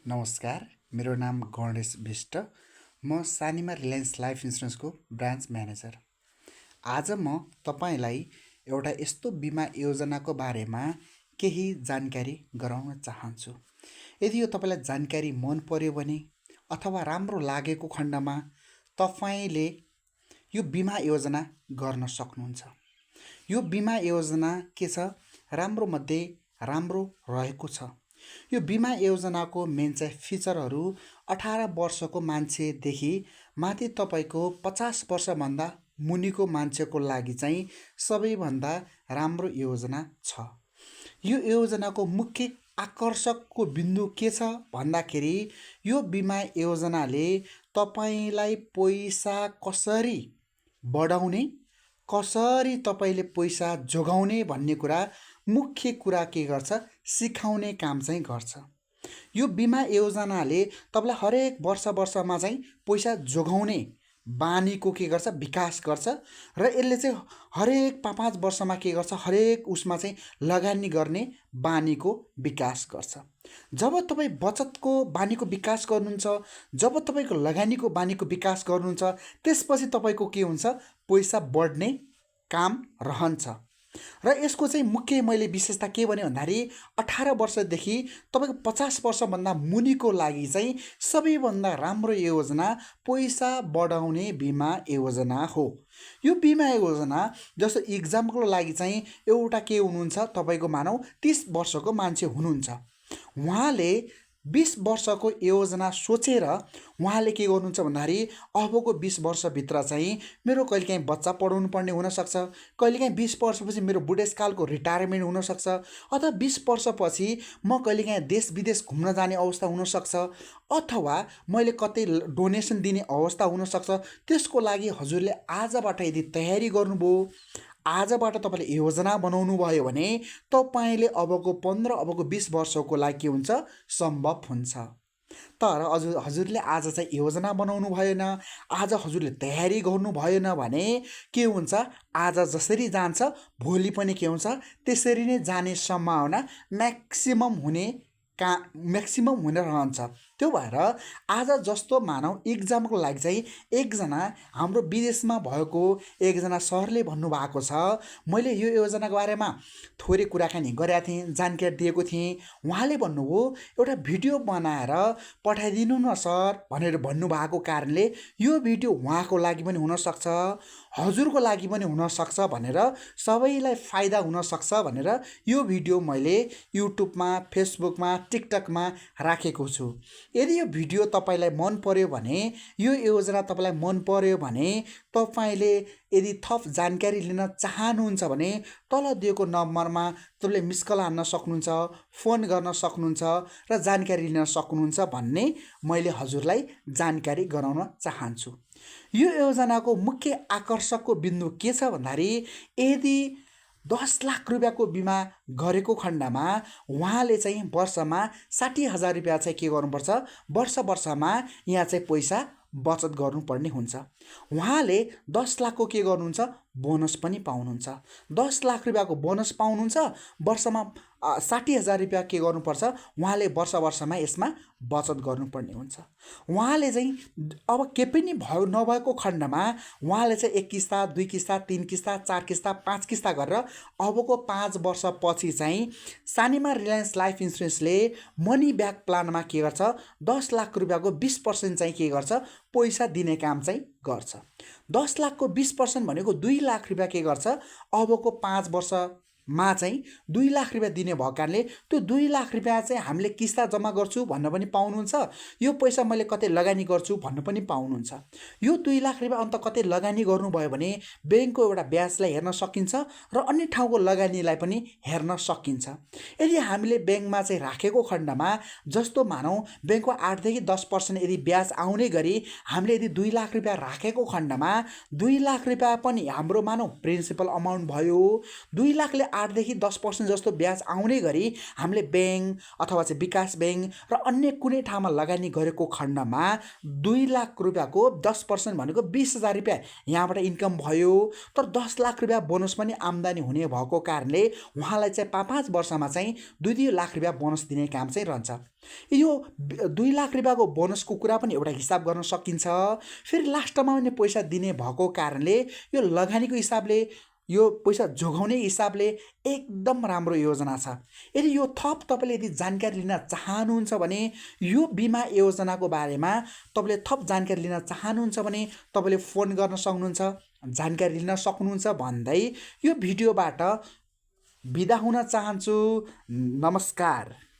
नमस्कार, मेरो नाम गणेश विष्ट। म सानीमा रिलायन्स लाइफ इन्सुरेन्सको ब्रान्च म्यानेजर। आज म तपाईँलाई एउटा यस्तो बिमा योजनाको बारेमा केही जानकारी गराउन चाहन्छु। यदि यो तपाईँलाई जानकारी मन पर्यो भने अथवा राम्रो लागेको खण्डमा तपाईँले यो बिमा योजना गर्न सक्नुहुन्छ। यो बिमा योजना के छ, राम्रो मध्ये राम्रो रहेको छ। यो बिमा योजनाको मेन चाहिँ फिचरहरू 18 वर्षको मान्छेदेखि माथि तपाईँको 50 वर्षभन्दा मुनिको मान्छेको लागि चाहिँ सबैभन्दा राम्रो योजना छ। यो योजनाको मुख्य आकर्षकको बिन्दु के छ भन्दाखेरि यो बिमा योजनाले तपाईँलाई पैसा कसरी बढाउने, कसरी तपाईँले पैसा जोगाउने भन्ने कुरा मुख्य कुरा के गर्छ, सिकाउने काम चाहिँ गर्छ। यो बिमा योजनाले तपाईँलाई हरेक वर्षमा चाहिँ पैसा जोगाउने बानीको के गर्छ, विकास गर्छ र यसले चाहिँ हरेक 5-5 वर्षमा के गर्छ, हरेक उसमा चाहिँ लगानी गर्ने बानीको विकास गर्छ। जब तपाईँ बचतको बानीको विकास गर्नुहुन्छ, जब तपाईँको लगानीको बानीको विकास गर्नुहुन्छ, त्यसपछि तपाईँको के हुन्छ, पैसा बढ्ने काम रहन्छ। र यसको चाहिँ मुख्य मैले विशेषता के भने भन्दाखेरि 18 वर्षदेखि तपाईँको 50 वर्षभन्दा मुनिको लागि चाहिँ सबैभन्दा राम्रो योजना पैसा बढाउने बिमा योजना हो। यो बिमा योजना जस्तो इक्जामको लागि चाहिँ एउटा के हुनुहुन्छ, तपाईँको मानौ 30 वर्षको मान्छे हुनुहुन्छ, उहाँले 20 वर्षको योजना सोचेर उहाँले के गर्नुहुन्छ भन्दाखेरि अबको 20 वर्षभित्र चाहिँ मेरो कहिलेकाहीँ बच्चा पढाउनु पर्ने हुनसक्छ, कहिलेकाहीँ 20 वर्षपछि मेरो बुढेसकालको रिटायरमेन्ट हुनसक्छ, अथवा 20 वर्षपछि म कहिलेकाहीँ देश विदेश घुम्न जाने अवस्था हुनसक्छ, अथवा मैले कतै डोनेसन दिने अवस्था हुनसक्छ। त्यसको लागि हजुरले आजबाट यदि तयारी गर्नुभयो, आजबाट तपाईँले योजना बनाउनु भयो भने तपाईँले अबको 15, अबको 20 वर्षको लागि के हुन्छ, सम्भव हुन्छ। तर हजुरले आज चाहिँ योजना बनाउनु भएन, आज हजुरले तयारी गर्नु भएन भने के हुन्छ, आज जसरी जान्छ भोलि पनि के हुन्छ, त्यसरी नै जाने सम्भावना म्याक्सिमम हुन रहन्छ। त्यो भएर आज जस्तो मानौ इक्जामको लागि चाहिँ एकजना हाम्रो विदेशमा भएको एकजना सरले भन्नुभएको छ, मैले यो योजनाको बारेमा थोरै कुराकानी गरेका थिएँ, जानकारी दिएको थिएँ। उहाँले भन्नुभयो एउटा भिडियो बनाएर पठाइदिनु न सर भनेर भन्नुभएको कारणले यो भिडियो उहाँको लागि पनि हुनसक्छ, हजुरको लागि पनि हुनसक्छ भनेर, सबैलाई फाइदा हुनसक्छ भनेर यो भिडियो मैले युट्युबमा, फेसबुकमा, टिकटकमा राखेको छु। यदि यो भिडियो तपाईँलाई मन पर्यो भने, यो योजना तपाईँलाई मन पर्यो भने, तपाईँले यदि थप जानकारी लिन चाहनुहुन्छ भने तल दिएको नम्बरमा तपाईँले मिस कल हान्न सक्नुहुन्छ, फोन गर्न सक्नुहुन्छ र जानकारी लिन सक्नुहुन्छ भन्ने मैले हजुरलाई जानकारी गराउन चाहन्छु। यो योजनाको मुख्य आकर्षकको बिन्दु के छ भन्दाखेरि यदि 10 लाख रुपियाँको बिमा गरेको खण्डमा उहाँले चाहिँ वर्षमा 60,000 रुपियाँ चाहिँ के गर्नुपर्छ, वर्षमा यहाँ चाहिँ पैसा बचत गर्नुपर्ने हुन्छ। उहाँले 10 लाखको के गर्नुहुन्छ, बोनस पनि पाउनुहुन्छ। 10 लाख रुपियाँको बोनस पाउनुहुन्छ, वर्षमा 60,000 रुपियाँ के गर्नुपर्छ, उहाँले वर्षमा यसमा बचत गर्नुपर्ने हुन्छ। उहाँले चाहिँ अब के पनि नभएको खण्डमा उहाँले चाहिँ 1 किस्ता, 2 किस्ता, 3 किस्ता, 4 किस्ता, 5 किस्ता गरेर अबको 5 वर्षपछि चाहिँ सानीमा रिलायन्स लाइफ इन्सुरेन्सले मनी ब्याक प्लानमा के गर्छ, 10 लाख रुपियाँको 20% चाहिँ के गर्छ, पैसा दिने काम चाहिँ गर्छ। 10 लाखको 20% भनेको 2 लाख रुपियाँ के गर्छ, अबको 5 वर्षमा चाहिँ 2 लाख रुपियाँ दिने भएको कारणले त्यो 2 लाख रुपियाँ चाहिँ हामीले किस्ता जम्मा गर्छु भन्न पनि पाउनुहुन्छ, यो पैसा मैले कतै लगानी गर्छु भन्न पनि पाउनुहुन्छ। यो 2 लाख रुपियाँ अन्त कतै लगानी गर्नुभयो भने ब्याङ्कको एउटा ब्याजलाई हेर्न सकिन्छ र अन्य ठाउँको लगानीलाई पनि हेर्न सकिन्छ। यदि हामीले ब्याङ्कमा चाहिँ राखेको खण्डमा जस्तो मानौ ब्याङ्कको 8 देखि 10% यदि ब्याज आउने गरी हामीले यदि 2 लाख रुपियाँ राखेको खण्डमा 2 लाख रुपियाँ पनि हाम्रो मानौ प्रिन्सिपल अमाउन्ट भयो, 2 लाखले 8 देखि 10% जस्तो ब्याज आउने गरी हामीले ब्याङ्क अथवा चाहिँ विकास ब्याङ्क र अन्य कुनै ठाउँमा लगानी गरेको खण्डमा 2 लाख रुपियाँको 10% भनेको 20,000 रुपियाँ यहाँबाट इन्कम भयो। तर 10 लाख रुपियाँ बोनस पनि आम्दानी हुने भएको कारणले उहाँलाई चाहिँ 5 वर्षमा चाहिँ 2 लाख रुपियाँ बोनस दिने काम चाहिँ रहन्छ। यो 2 लाख रुपियाँको बोनसको कुरा पनि एउटा हिसाब गर्न सकिन्छ। फेरि लास्टमा पनि पैसा दिने भएको कारणले यो लगानीको हिसाबले, यो पैसा जोगाउने हिसाबले एकदम राम्रो योजना छ। यदि यो थप तपाईँले यदि जानकारी लिन चाहनुहुन्छ भने, यो बिमा योजनाको बारेमा तपाईँले थप जानकारी लिन चाहनुहुन्छ भने तपाईँले फोन गर्न सक्नुहुन्छ, जानकारी लिन सक्नुहुन्छ भन्दै यो भिडियोबाट बिदा हुन चाहन्छु। नमस्कार।